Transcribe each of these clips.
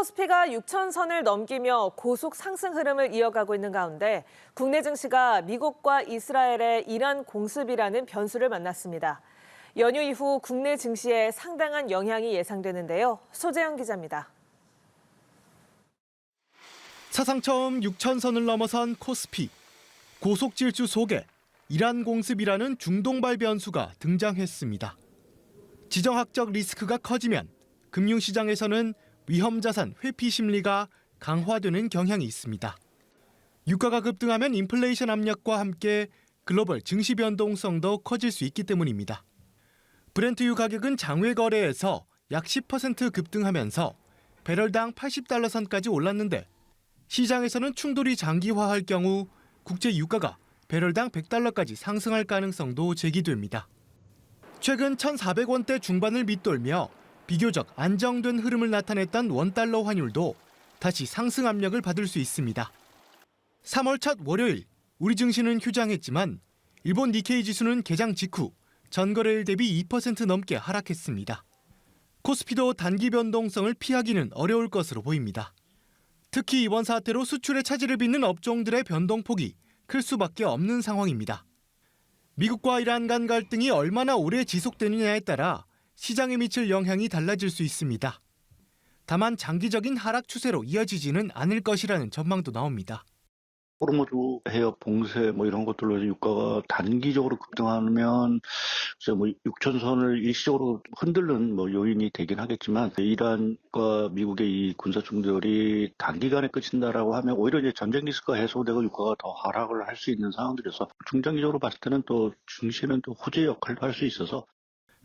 코스피가 6천선을 넘기며 고속 상승 흐름을 이어가고 있는 가운데 국내 증시가 미국과 이스라엘의 이란 공습이라는 변수를 만났습니다. 연휴 이후 국내 증시에 상당한 영향이 예상되는데요. 소재영 기자입니다. 사상 처음 6천선을 넘어선 코스피. 고속 질주 속에 이란 공습이라는 중동발 변수가 등장했습니다. 지정학적 리스크가 커지면 금융시장에서는 위험자산 회피 심리가 강화되는 경향이 있습니다. 유가가 급등하면 인플레이션 압력과 함께 글로벌 증시 변동성도 커질 수 있기 때문입니다. 브렌트유 가격은 장외 거래에서 약 10% 급등하면서 배럴당 80달러 선까지 올랐는데 시장에서는 충돌이 장기화할 경우 국제 유가가 배럴당 100달러까지 상승할 가능성도 제기됩니다. 최근 1,400원대 중반을 밑돌며 비교적 안정된 흐름을 나타냈던 원달러 환율도 다시 상승 압력을 받을 수 있습니다. 3월 첫 월요일 우리 증시는 휴장했지만 일본 니케이 지수는 개장 직후 전거래일 대비 2% 넘게 하락했습니다. 코스피도 단기 변동성을 피하기는 어려울 것으로 보입니다. 특히 이번 사태로 수출의 차질을 빚는 업종들의 변동폭이 클 수밖에 없는 상황입니다. 미국과 이란 간 갈등이 얼마나 오래 지속되느냐에 따라 시장에 미칠 영향이 달라질 수 있습니다. 다만 장기적인 하락 추세로 이어지지는 않을 것이라는 전망도 나옵니다. 호르무즈 해협 봉쇄 이런 것들로 유가가 단기적으로 급등하면 6천선을 일시적으로 흔들는 요인이 되긴 하겠지만 이란과 미국의 이 군사 충돌이 단기간에 끝인다라고 하면 오히려 이제 전쟁 리스크가 해소되고 유가가 더 하락을 할 수 있는 상황들에서 중장기적으로 봤을 때는 또 증시는 또 호재 역할을 할 수 있어서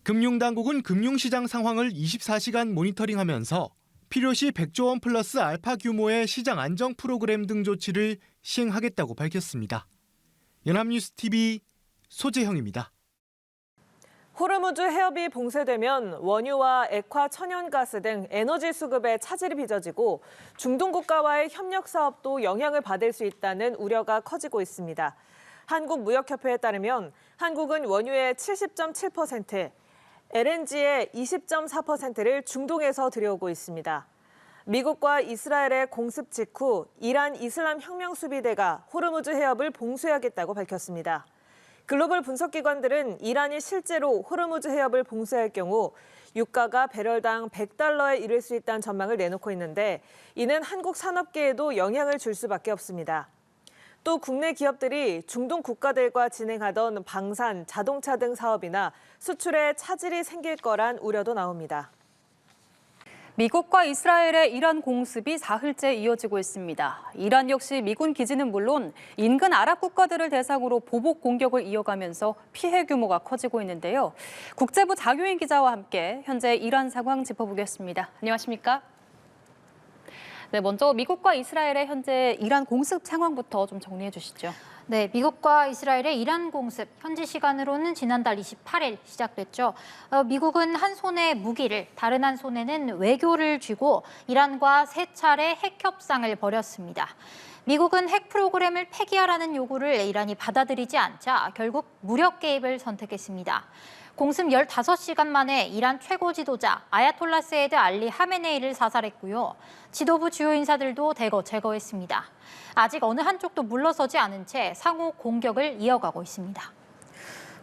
금융당국은 금융시장 상황을 24시간 모니터링하면서 필요시 100조 원 플러스 알파 규모의 시장 안정 프로그램 등 조치를 시행하겠다고 밝혔습니다. 연합뉴스TV 소재형입니다. 호르무즈 해협이 봉쇄되면 원유와 액화 천연가스 등 에너지 수급에 차질이 빚어지고 중동 국가와의 협력 사업도 영향을 받을 수 있다는 우려가 커지고 있습니다. 한국무역협회에 따르면 한국은 원유의 70.7%, LNG의 20.4%를 중동에서 들여오고 있습니다. 미국과 이스라엘의 공습 직후 이란 이슬람 혁명 수비대가 호르무즈 해협을 봉쇄하겠다고 밝혔습니다. 글로벌 분석기관들은 이란이 실제로 호르무즈 해협을 봉쇄할 경우 유가가 배럴당 100달러에 이를 수 있다는 전망을 내놓고 있는데 이는 한국 산업계에도 영향을 줄 수밖에 없습니다. 또 국내 기업들이 중동 국가들과 진행하던 방산, 자동차 등 사업이나 수출에 차질이 생길 거란 우려도 나옵니다. 미국과 이스라엘의 이란 공습이 사흘째 이어지고 있습니다. 이란 역시 미군 기지는 물론 인근 아랍 국가들을 대상으로 보복 공격을 이어가면서 피해 규모가 커지고 있는데요. 국제부 장효인 기자와 함께 현재 이란 상황 짚어보겠습니다. 안녕하십니까? 네, 먼저 미국과 이스라엘의 현재 이란 공습 상황부터 좀 정리해 주시죠. 네, 미국과 이스라엘의 이란 공습, 현지 시간으로는 지난달 28일 시작됐죠. 미국은 한 손에 무기를, 다른 한 손에는 외교를 쥐고 이란과 세 차례 핵 협상을 벌였습니다. 미국은 핵 프로그램을 폐기하라는 요구를 이란이 받아들이지 않자 결국 무력 개입을 선택했습니다. 공습 15시간 만에 이란 최고 지도자 아야톨라 세이드 알리 하메네이를 사살했고요. 지도부 주요 인사들도 대거 제거했습니다. 아직 어느 한쪽도 물러서지 않은 채 상호 공격을 이어가고 있습니다.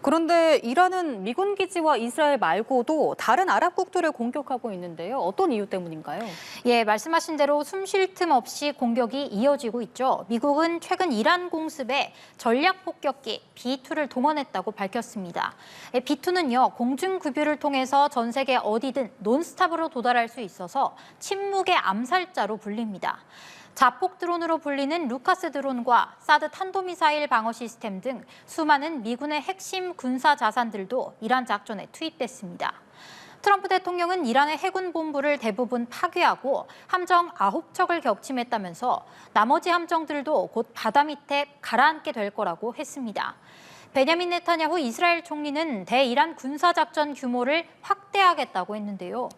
그런데 이란은 미군 기지와 이스라엘 말고도 다른 아랍국들을 공격하고 있는데요. 어떤 이유 때문인가요? 예, 말씀하신 대로 숨 쉴 틈 없이 공격이 이어지고 있죠. 미국은 최근 이란 공습에 전략 폭격기 B2를 동원했다고 밝혔습니다. B2는요, 공중급유를 통해서 전 세계 어디든 논스탑으로 도달할 수 있어서 침묵의 암살자로 불립니다. 자폭 드론으로 불리는 루카스 드론과 사드 탄도미사일 방어 시스템 등 수많은 미군의 핵심 군사 자산들도 이란 작전에 투입됐습니다. 트럼프 대통령은 이란의 해군 본부를 대부분 파괴하고 함정 9척을 격침했다면서 나머지 함정들도 곧 바다 밑에 가라앉게 될 거라고 했습니다. 베냐민 네타냐후 이스라엘 총리는 대이란 군사작전 규모를 확대하겠다고 했는데요.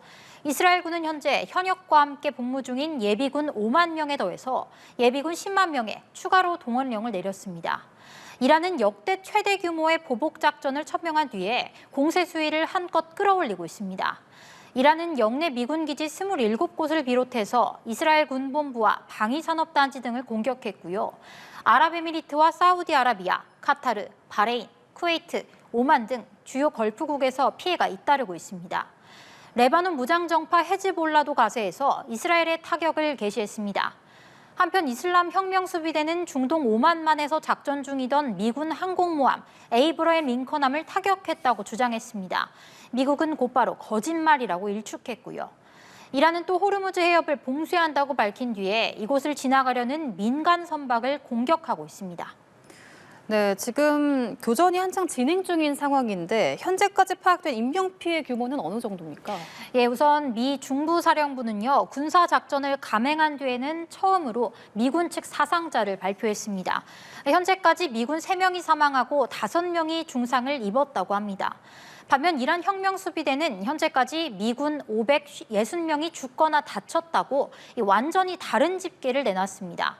이스라엘군은 현재 현역과 함께 복무 중인 예비군 5만 명에 더해서 예비군 10만 명에 추가로 동원령을 내렸습니다. 이란은 역대 최대 규모의 보복 작전을 천명한 뒤에 공세 수위를 한껏 끌어올리고 있습니다. 이란은 영내 미군 기지 27곳을 비롯해서 이스라엘 군본부와 방위산업단지 등을 공격했고요. 아랍에미리트와 사우디아라비아, 카타르, 바레인, 쿠웨이트, 오만 등 주요 걸프국에서 피해가 잇따르고 있습니다. 레바논 무장정파 헤즈볼라도 가세해서 이스라엘의 타격을 개시했습니다. 한편 이슬람 혁명수비대는 중동 오만만에서 작전 중이던 미군 항공모함 에이브러햄 링컨함을 타격했다고 주장했습니다. 미국은 곧바로 거짓말이라고 일축했고요. 이란은 또 호르무즈 해협을 봉쇄한다고 밝힌 뒤에 이곳을 지나가려는 민간 선박을 공격하고 있습니다. 네, 지금 교전이 한창 진행 중인 상황인데 현재까지 파악된 인명피해 규모는 어느 정도입니까? 예, 우선 미 중부사령부는요, 군사작전을 감행한 뒤에는 처음으로 미군 측 사상자를 발표했습니다. 현재까지 미군 3명이 사망하고 5명이 중상을 입었다고 합니다. 반면 이란 혁명수비대는 현재까지 미군 560명이 죽거나 다쳤다고 완전히 다른 집계를 내놨습니다.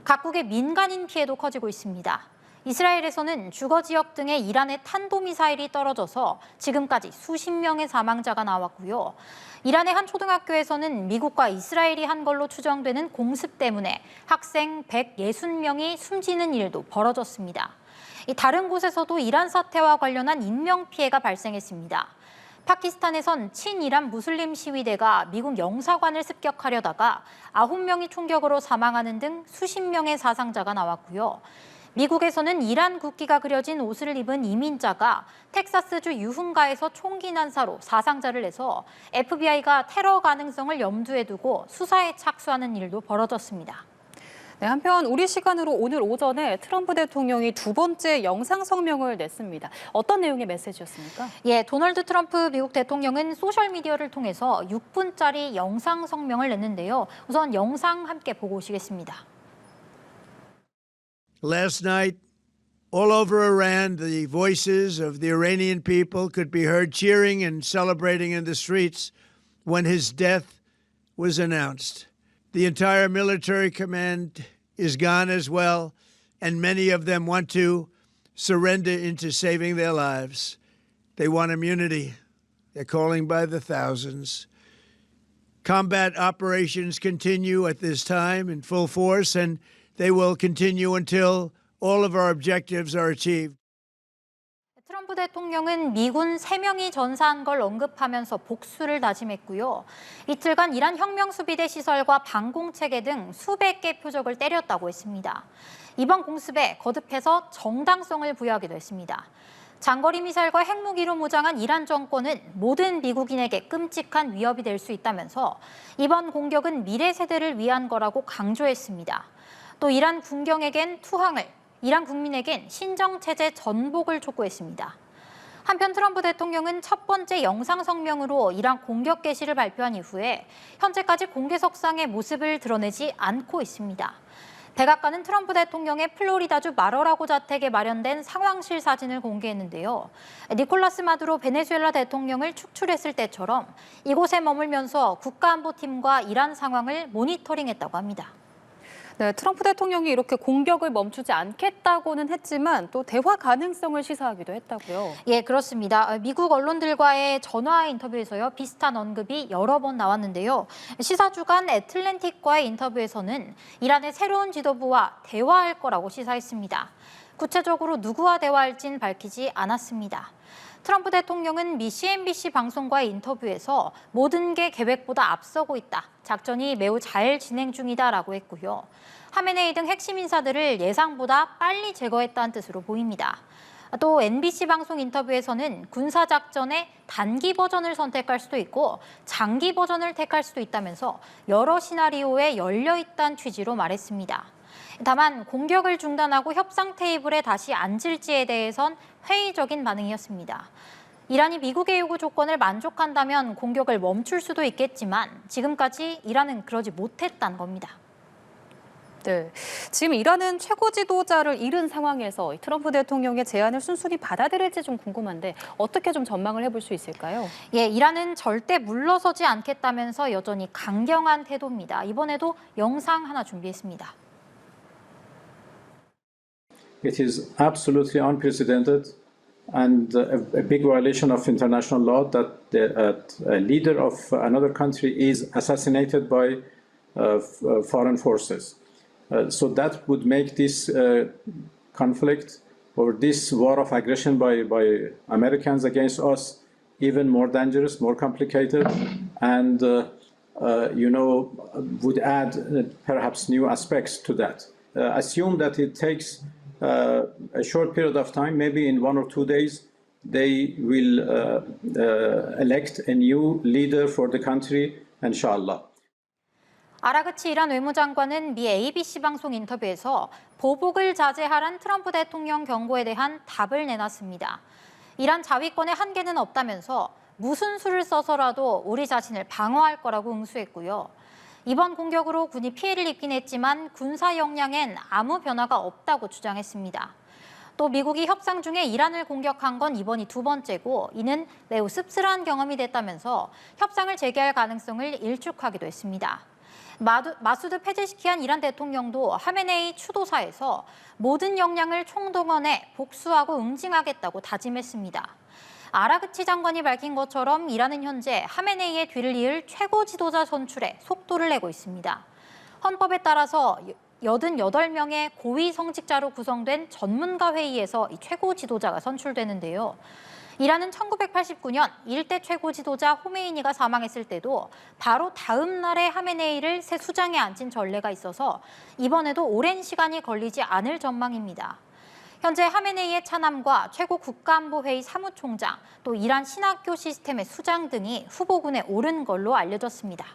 각국의 민간인 피해도 커지고 있습니다. 이스라엘에서는 주거 지역 등에 이란의 탄도미사일이 떨어져서 지금까지 수십 명의 사망자가 나왔고요. 이란의 한 초등학교에서는 미국과 이스라엘이 한 걸로 추정되는 공습 때문에 학생 160명이 숨지는 일도 벌어졌습니다. 다른 곳에서도 이란 사태와 관련한 인명피해가 발생했습니다. 파키스탄에선 친이란 무슬림 시위대가 미국 영사관을 습격하려다가 9명이 총격으로 사망하는 등 수십 명의 사상자가 나왔고요. 미국에서는 이란 국기가 그려진 옷을 입은 이민자가 텍사스주 유흥가에서 총기 난사로 사상자를 내서 FBI가 테러 가능성을 염두에 두고 수사에 착수하는 일도 벌어졌습니다. 네, 한편 우리 시간으로 오늘 오전에 트럼프 대통령이 2번째 영상 성명을 냈습니다. 어떤 내용의 메시지였습니까? 예, 도널드 트럼프 미국 대통령은 소셜미디어를 통해서 6분짜리 영상 성명을 냈는데요. 우선 영상 함께 보고 오시겠습니다. Last night, all over Iran, the voices of the Iranian people could be heard cheering and celebrating in the streets when his death was announced. The entire military command is gone as well, and many of them want to surrender into saving their lives. They want immunity. They're calling by the thousands. Combat operations continue at this time in full force, and they will continue until all of our objectives are achieved. 트럼프 대통령은 미군 3명이 전사한 걸 언급하면서 복수를 다짐했고요. 이틀간 이란 혁명수비대 시설과 방공체계 등 수백 개 표적을 때렸다고 했습니다. 이번 공습에 거듭해서 정당성을 부여하기도 했습니다. 장거리 미사일과 핵무기로 무장한 이란 정권은 모든 미국인에게 끔찍한 위협이 될 수 있다면서 이번 공격은 미래 세대를 위한 거라고 강조했습니다. 또 이란 군경에겐 투항을, 이란 국민에겐 신정체제 전복을 촉구했습니다. 한편 트럼프 대통령은 첫 번째 영상 성명으로 이란 공격 개시를 발표한 이후에 현재까지 공개석상의 모습을 드러내지 않고 있습니다. 백악관은 트럼프 대통령의 플로리다주 마러라고 자택에 마련된 상황실 사진을 공개했는데요. 니콜라스 마두로 베네수엘라 대통령을 축출했을 때처럼 이곳에 머물면서 국가안보팀과 이란 상황을 모니터링했다고 합니다. 네, 트럼프 대통령이 이렇게 공격을 멈추지 않겠다고는 했지만 또 대화 가능성을 시사하기도 했다고요. 예, 그렇습니다. 미국 언론들과의 전화 인터뷰에서요, 비슷한 언급이 여러 번 나왔는데요. 시사주간 애틀랜틱과의 인터뷰에서는 이란의 새로운 지도부와 대화할 거라고 시사했습니다. 구체적으로 누구와 대화할진 밝히지 않았습니다. 트럼프 대통령은 미 CNBC 방송과의 인터뷰에서 모든 게 계획보다 앞서고 있다. 작전이 매우 잘 진행 중이다라고 했고요. 하메네이 등 핵심 인사들을 예상보다 빨리 제거했다는 뜻으로 보입니다. 또 NBC 방송 인터뷰에서는 군사작전의 단기 버전을 선택할 수도 있고 장기 버전을 택할 수도 있다면서 여러 시나리오에 열려있다는 취지로 말했습니다. 다만 공격을 중단하고 협상 테이블에 다시 앉을지에 대해선 회의적인 반응이었습니다. 이란이 미국의 요구 조건을 만족한다면 공격을 멈출 수도 있겠지만 지금까지 이란은 그러지 못했다는 겁니다. 네, 지금 이란은 최고 지도자를 잃은 상황에서 트럼프 대통령의 제안을 순순히 받아들일지 좀 궁금한데 어떻게 좀 전망을 해볼 수 있을까요? 예, 이란은 절대 물러서지 않겠다면서 여전히 강경한 태도입니다. 이번에도 영상 하나 준비했습니다. It is absolutely unprecedented and a big violation of international law that a leader of another country is assassinated by foreign forces. So that would make this conflict or this war of aggression by Americans against us even more dangerous, more complicated, and would add perhaps new aspects to that. Assume that it takes a short period of time, maybe in 1 or 2 days, they will elect a new leader for the country, inshallah. 아라그치 이란 외무장관은 미 ABC 방송 인터뷰에서 보복을 자제하란 트럼프 대통령 경고에 대한 답을 내놨습니다. 이란 자위권에 한계는 없다면서 무슨 수를 써서라도 우리 자신을 방어할 거라고 응수했고요. 이번 공격으로 군이 피해를 입긴 했지만 군사 역량엔 아무 변화가 없다고 주장했습니다. 또 미국이 협상 중에 이란을 공격한 건 이번이 2번째고 이는 매우 씁쓸한 경험이 됐다면서 협상을 재개할 가능성을 일축하기도 했습니다. 마수드 페제시키안 이란 대통령도 하메네이 추도사에서 모든 역량을 총동원해 복수하고 응징하겠다고 다짐했습니다. 아라그치 장관이 밝힌 것처럼 이란은 현재 하메네이의 뒤를 이을 최고 지도자 선출에 속도를 내고 있습니다. 헌법에 따라서 88명의 고위 성직자로 구성된 전문가 회의에서 이 최고 지도자가 선출되는데요. 이란은 1989년 일대 최고 지도자 호메이니가 사망했을 때도 바로 다음 날에 하메네이를 새 수장에 앉힌 전례가 있어서 이번에도 오랜 시간이 걸리지 않을 전망입니다. 현재 하메네이의 차남과 최고 국가안보회의 사무총장, 또 이란 신학교 시스템의 수장 등이 후보군에 오른 걸로 알려졌습니다.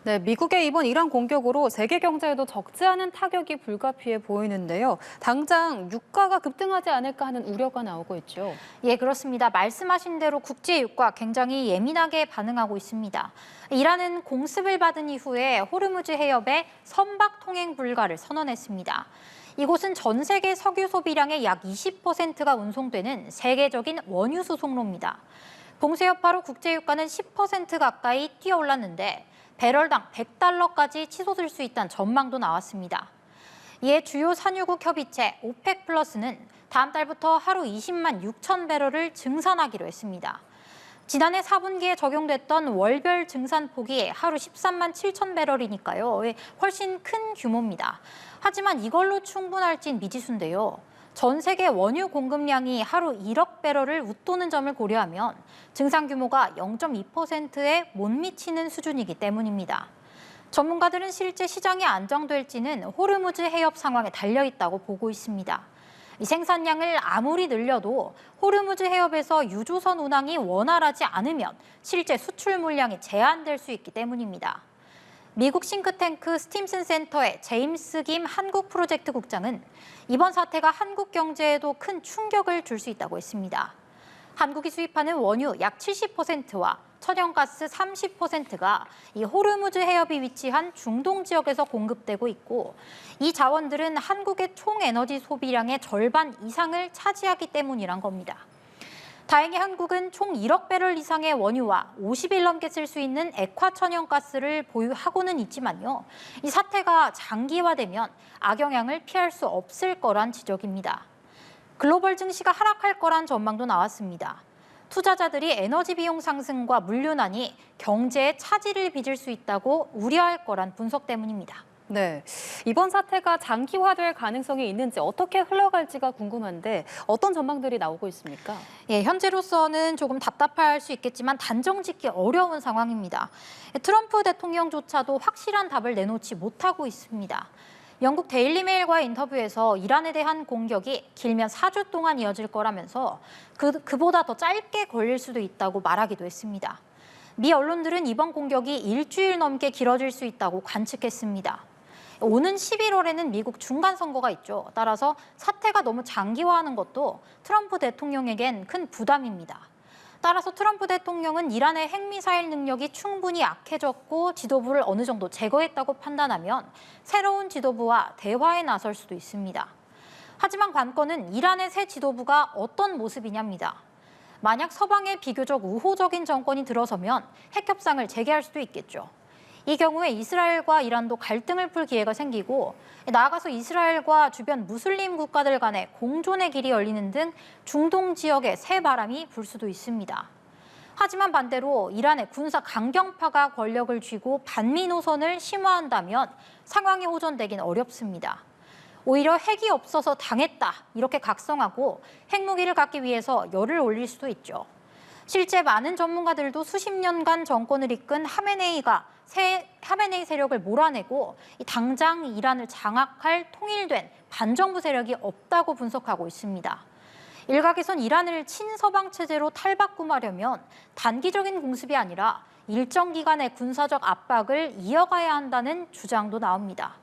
네, 미국의 이번 이란 공격으로 세계 경제에도 적지 않은 타격이 불가피해 보이는데요. 당장 유가가 급등하지 않을까 하는 우려가 나오고 있죠. 예, 그렇습니다. 말씀하신 대로 국제 유가 굉장히 예민하게 반응하고 있습니다. 이란은 공습을 받은 이후에 호르무즈 해협에 선박 통행 불가를 선언했습니다. 이곳은 전 세계 석유 소비량의 약 20%가 운송되는 세계적인 원유 수송로입니다. 봉쇄 여파로 국제 유가는 10% 가까이 뛰어올랐는데 배럴당 $100까지 치솟을 수 있다는 전망도 나왔습니다. 이에 주요 산유국 협의체 오펙 플러스는 다음 달부터 하루 20만 6천 배럴을 증산하기로 했습니다. 지난해 4분기에 적용됐던 월별 증산폭이 하루 13만 7천 배럴이니까요. 훨씬 큰 규모입니다. 하지만 이걸로 충분할진 미지수인데요. 전 세계 원유 공급량이 하루 1억 배럴을 웃도는 점을 고려하면 증산 규모가 0.2%에 못 미치는 수준이기 때문입니다. 전문가들은 실제 시장이 안정될지는 호르무즈 해협 상황에 달려있다고 보고 있습니다. 이 생산량을 아무리 늘려도 호르무즈 해협에서 유조선 운항이 원활하지 않으면 실제 수출 물량이 제한될 수 있기 때문입니다. 미국 싱크탱크 스팀슨 센터의 제임스 김 한국 프로젝트 국장은 이번 사태가 한국 경제에도 큰 충격을 줄 수 있다고 했습니다. 한국이 수입하는 원유 약 70%와 천연가스 30%가 이 호르무즈 해협이 위치한 중동 지역에서 공급되고 있고 이 자원들은 한국의 총 에너지 소비량의 절반 이상을 차지하기 때문이란 겁니다. 다행히 한국은 총 1억 배럴 이상의 원유와 50일 넘게 쓸 수 있는 액화 천연가스를 보유하고는 있지만요. 이 사태가 장기화되면 악영향을 피할 수 없을 거란 지적입니다. 글로벌 증시가 하락할 거란 전망도 나왔습니다. 투자자들이 에너지 비용 상승과 물류난이 경제에 차질을 빚을 수 있다고 우려할 거란 분석 때문입니다. 네, 이번 사태가 장기화될 가능성이 있는지 어떻게 흘러갈지가 궁금한데 어떤 전망들이 나오고 있습니까? 예, 현재로서는 조금 답답할 수 있겠지만 단정 짓기 어려운 상황입니다. 트럼프 대통령조차도 확실한 답을 내놓지 못하고 있습니다. 영국 데일리메일과의 인터뷰에서 이란에 대한 공격이 길면 4주 동안 이어질 거라면서 그보다 더 짧게 걸릴 수도 있다고 말하기도 했습니다. 미 언론들은 이번 공격이 일주일 넘게 길어질 수 있다고 관측했습니다. 오는 11월에는 미국 중간선거가 있죠. 따라서 사태가 너무 장기화하는 것도 트럼프 대통령에겐 큰 부담입니다. 따라서 트럼프 대통령은 이란의 핵미사일 능력이 충분히 약해졌고 지도부를 어느 정도 제거했다고 판단하면 새로운 지도부와 대화에 나설 수도 있습니다. 하지만 관건은 이란의 새 지도부가 어떤 모습이냐입니다. 만약 서방의 비교적 우호적인 정권이 들어서면 핵협상을 재개할 수도 있겠죠. 이 경우에 이스라엘과 이란도 갈등을 풀 기회가 생기고 나아가서 이스라엘과 주변 무슬림 국가들 간의 공존의 길이 열리는 등 중동 지역에 새 바람이 불 수도 있습니다. 하지만 반대로 이란의 군사 강경파가 권력을 쥐고 반미 노선을 심화한다면 상황이 호전되긴 어렵습니다. 오히려 핵이 없어서 당했다 이렇게 각성하고 핵무기를 갖기 위해서 열을 올릴 수도 있죠. 실제 많은 전문가들도 수십 년간 정권을 이끈 하메네이 세력을 몰아내고 당장 이란을 장악할 통일된 반정부 세력이 없다고 분석하고 있습니다. 일각에선 이란을 친서방 체제로 탈바꿈하려면 단기적인 공습이 아니라 일정 기간의 군사적 압박을 이어가야 한다는 주장도 나옵니다.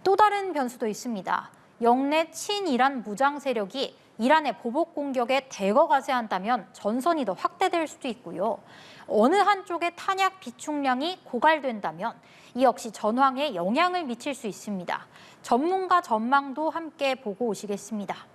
또 다른 변수도 있습니다. 영내 친이란 무장 세력이 이란의 보복 공격에 대거 가세한다면 전선이 더 확대될 수도 있고요. 어느 한쪽의 탄약 비축량이 고갈된다면 이 역시 전황에 영향을 미칠 수 있습니다. 전문가 전망도 함께 보고 오시겠습니다.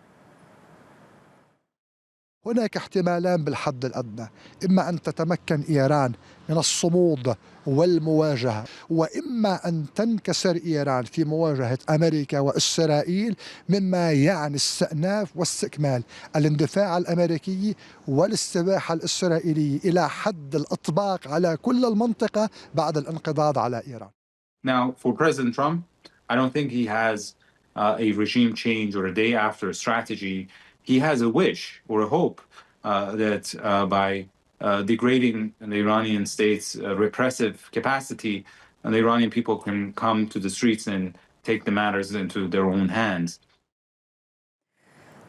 هناك احتمالان بالحد الأدنى، إما أن تتمكن إيران من الصمود والمواجهة، وإما أن تنكسر إيران في مواجهة أمريكا وإسرائيل، مما يعني استئناف واستكمال الاندفاع الأمريكي والاستباحة الإسرائيلية إلى حد الإطباق على كل المنطقة بعد الانقضاض على إيران. Now, for President Trump, I don't think he has a regime change or a day after strategy. He has a wish or a hope that by degrading the Iranian state's repressive capacity, the Iranian people can come to the streets and take the matters into their own hands.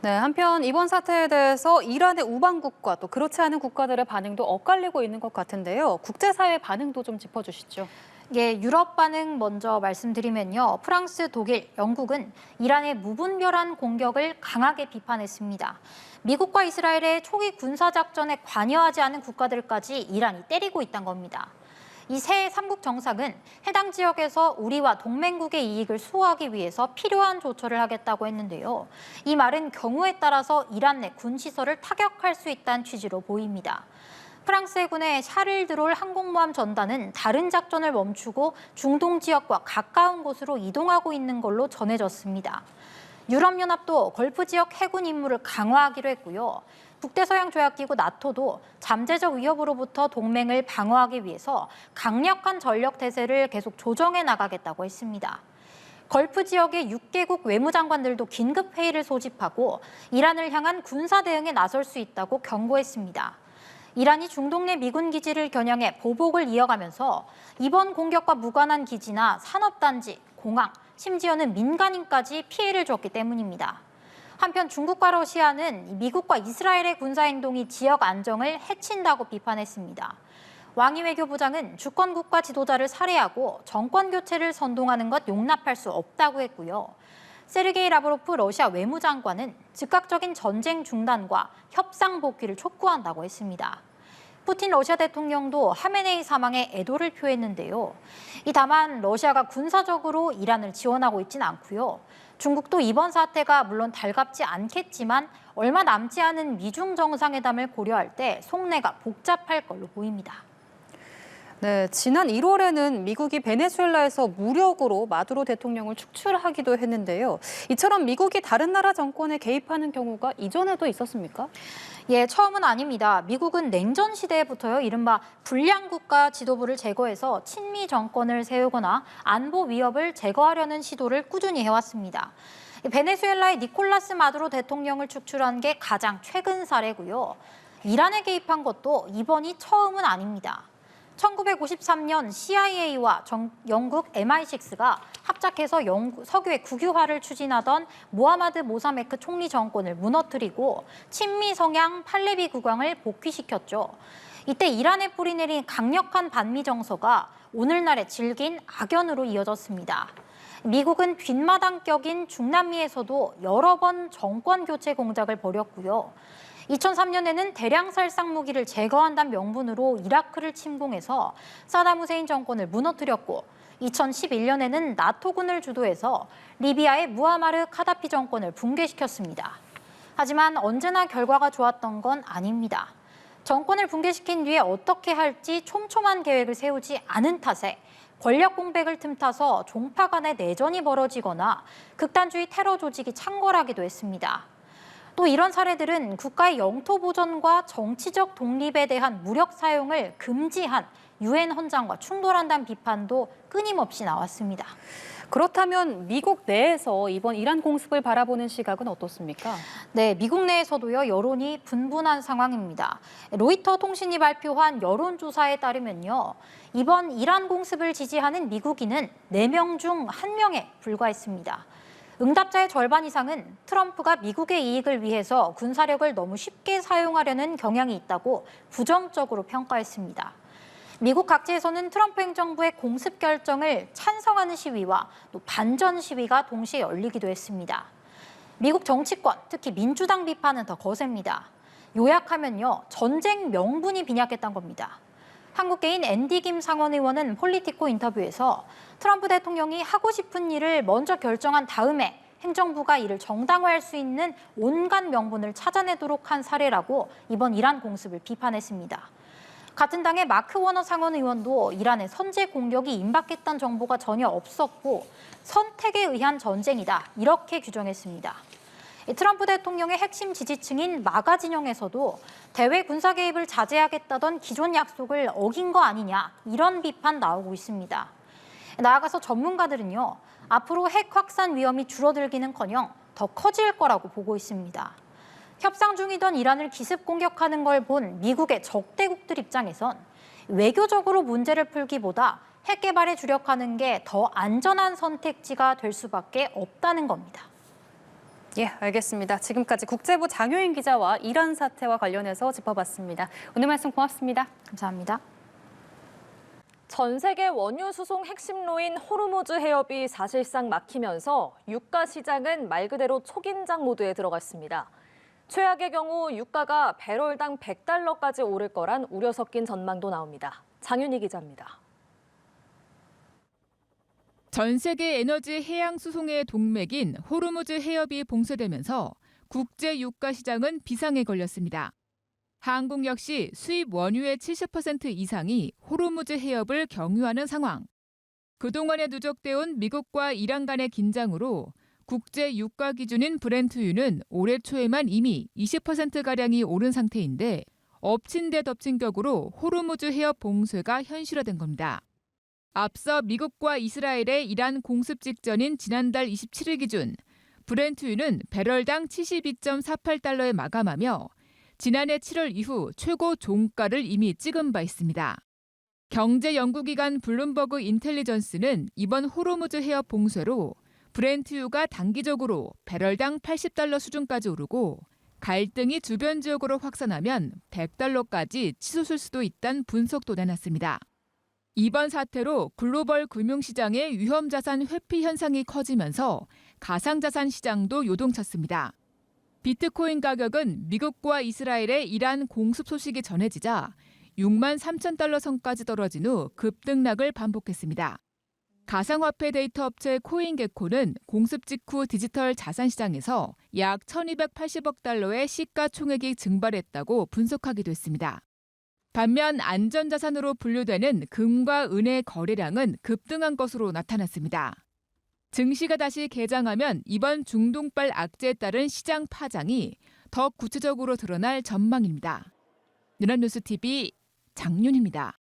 네, 한편 이번 사태에 대해서 이란의 우방국과 또 그렇지 않은 국가들의 반응도 엇갈리고 있는 것 같은데요. 국제사회 반응도 좀 짚어주시죠. 예, 유럽 반응 먼저 말씀드리면요. 프랑스, 독일, 영국은 이란의 무분별한 공격을 강하게 비판했습니다. 미국과 이스라엘의 초기 군사작전에 관여하지 않은 국가들까지 이란이 때리고 있다는 겁니다. 이 세 3국 정상은 해당 지역에서 우리와 동맹국의 이익을 수호하기 위해서 필요한 조처를 하겠다고 했는데요. 이 말은 경우에 따라서 이란 내 군시설을 타격할 수 있다는 취지로 보입니다. 프랑스 해군의 샤를드롤 항공모함 전단은 다른 작전을 멈추고 중동 지역과 가까운 곳으로 이동하고 있는 걸로 전해졌습니다. 유럽연합도 걸프 지역 해군 임무를 강화하기로 했고요. 북대서양조약기구 나토도 잠재적 위협으로부터 동맹을 방어하기 위해서 강력한 전력 태세를 계속 조정해 나가겠다고 했습니다. 걸프 지역의 6개국 외무장관들도 긴급 회의를 소집하고 이란을 향한 군사 대응에 나설 수 있다고 경고했습니다. 이란이 중동 내 미군 기지를 겨냥해 보복을 이어가면서 이번 공격과 무관한 기지나 산업단지, 공항, 심지어는 민간인까지 피해를 줬기 때문입니다. 한편 중국과 러시아는 미국과 이스라엘의 군사행동이 지역 안정을 해친다고 비판했습니다. 왕이 외교부장은 주권국가 지도자를 살해하고 정권 교체를 선동하는 것 용납할 수 없다고 했고요. 세르게이 라브로프 러시아 외무장관은 즉각적인 전쟁 중단과 협상 복귀를 촉구한다고 했습니다. 푸틴 러시아 대통령도 하메네이 사망에 애도를 표했는데요. 다만 러시아가 군사적으로 이란을 지원하고 있지는 않고요. 중국도 이번 사태가 물론 달갑지 않겠지만 얼마 남지 않은 미중 정상회담을 고려할 때 속내가 복잡할 걸로 보입니다. 네, 지난 1월에는 미국이 베네수엘라에서 무력으로 마두로 대통령을 축출하기도 했는데요. 이처럼 미국이 다른 나라 정권에 개입하는 경우가 이전에도 있었습니까? 예, 처음은 아닙니다. 미국은 냉전 시대부터요, 이른바 불량국가 지도부를 제거해서 친미 정권을 세우거나 안보 위협을 제거하려는 시도를 꾸준히 해왔습니다. 베네수엘라의 니콜라스 마두로 대통령을 축출한 게 가장 최근 사례고요. 이란에 개입한 것도 이번이 처음은 아닙니다. 1953년 CIA와 영국 MI6가 합작해서 석유의 국유화를 추진하던 모하마드 모사메크 총리 정권을 무너뜨리고 친미 성향 팔레비 국왕을 복귀시켰죠. 이때 이란에 뿌리내린 강력한 반미 정서가 오늘날의 질긴 악연으로 이어졌습니다. 미국은 뒷마당격인 중남미에서도 여러 번 정권 교체 공작을 벌였고요. 2003년에는 대량 살상 무기를 제거한다는 명분으로 이라크를 침공해서 사담 후세인 정권을 무너뜨렸고 2011년에는 나토군을 주도해서 리비아의 무아마르 카다피 정권을 붕괴시켰습니다. 하지만 언제나 결과가 좋았던 건 아닙니다. 정권을 붕괴시킨 뒤에 어떻게 할지 촘촘한 계획을 세우지 않은 탓에 권력 공백을 틈타서 종파 간의 내전이 벌어지거나 극단주의 테러 조직이 창궐하기도 했습니다. 또 이런 사례들은 국가의 영토 보전과 정치적 독립에 대한 무력 사용을 금지한 유엔 헌장과 충돌한다는 비판도 끊임없이 나왔습니다. 그렇다면 미국 내에서 이번 이란 공습을 바라보는 시각은 어떻습니까? 네, 미국 내에서도요, 여론이 분분한 상황입니다. 로이터 통신이 발표한 여론조사에 따르면요, 이번 이란 공습을 지지하는 미국인은 4명 중 1명에 불과했습니다. 응답자의 절반 이상은 트럼프가 미국의 이익을 위해서 군사력을 너무 쉽게 사용하려는 경향이 있다고 부정적으로 평가했습니다. 미국 각지에서는 트럼프 행정부의 공습 결정을 찬성하는 시위와 또 반전 시위가 동시에 열리기도 했습니다. 미국 정치권, 특히 민주당 비판은 더 거셉니다. 요약하면요, 전쟁 명분이 빈약했던 겁니다. 한국계인 앤디 김 상원 의원은 폴리티코 인터뷰에서 트럼프 대통령이 하고 싶은 일을 먼저 결정한 다음에 행정부가 이를 정당화할 수 있는 온갖 명분을 찾아내도록 한 사례라고 이번 이란 공습을 비판했습니다. 같은 당의 마크 워너 상원 의원도 이란의 선제 공격이 임박했다는 정보가 전혀 없었고 선택에 의한 전쟁이다, 이렇게 규정했습니다. 트럼프 대통령의 핵심 지지층인 마가 진영에서도 대외 군사 개입을 자제하겠다던 기존 약속을 어긴 거 아니냐, 이런 비판 나오고 있습니다. 나아가서 전문가들은요, 앞으로 핵 확산 위험이 줄어들기는커녕 더 커질 거라고 보고 있습니다. 협상 중이던 이란을 기습 공격하는 걸 본 미국의 적대국들 입장에선 외교적으로 문제를 풀기보다 핵 개발에 주력하는 게 더 안전한 선택지가 될 수밖에 없다는 겁니다. 예, 알겠습니다. 지금까지 국제부 장효인 기자와 이란 사태와 관련해서 짚어봤습니다. 오늘 말씀 고맙습니다. 감사합니다. 전 세계 원유 수송 핵심로인 호르무즈 해협이 사실상 막히면서 유가 시장은 말 그대로 초긴장 모드에 들어갔습니다. 최악의 경우 유가가 배럴당 $100까지 오를 거란 우려 섞인 전망도 나옵니다. 장윤희 기자입니다. 전 세계 에너지 해양 수송의 동맥인 호르무즈 해협이 봉쇄되면서 국제 유가 시장은 비상에 걸렸습니다. 한국 역시 수입 원유의 70% 이상이 호르무즈 해협을 경유하는 상황. 그동안에 누적돼 온 미국과 이란 간의 긴장으로 국제 유가 기준인 브렌트유는 올해 초에만 이미 20%가량이 오른 상태인데 엎친 데 덮친 격으로 호르무즈 해협 봉쇄가 현실화된 겁니다. 앞서 미국과 이스라엘의 이란 공습 직전인 지난달 27일 기준 브렌트유는 배럴당 72.48달러에 마감하며 지난해 7월 이후 최고 종가를 이미 찍은 바 있습니다. 경제 연구기관 블룸버그 인텔리전스는 이번 호르무즈 해협 봉쇄로 브렌트유가 단기적으로 배럴당 80달러 수준까지 오르고 갈등이 주변 지역으로 확산하면 100달러까지 치솟을 수도 있다는 분석도 내놨습니다. 이번 사태로 글로벌 금융시장의 위험자산 회피 현상이 커지면서 가상자산 시장도 요동쳤습니다. 비트코인 가격은 미국과 이스라엘의 이란 공습 소식이 전해지자 6만 3천 달러 선까지 떨어진 후 급등락을 반복했습니다. 가상화폐 데이터 업체 코인게코는 공습 직후 디지털 자산 시장에서 약 1,280억 달러의 시가총액이 증발했다고 분석하기도 했습니다. 반면 안전자산으로 분류되는 금과 은의 거래량은 급등한 것으로 나타났습니다. 증시가 다시 개장하면 이번 중동발 악재에 따른 시장 파장이 더 구체적으로 드러날 전망입니다. 연합뉴스TV 장윤희입니다.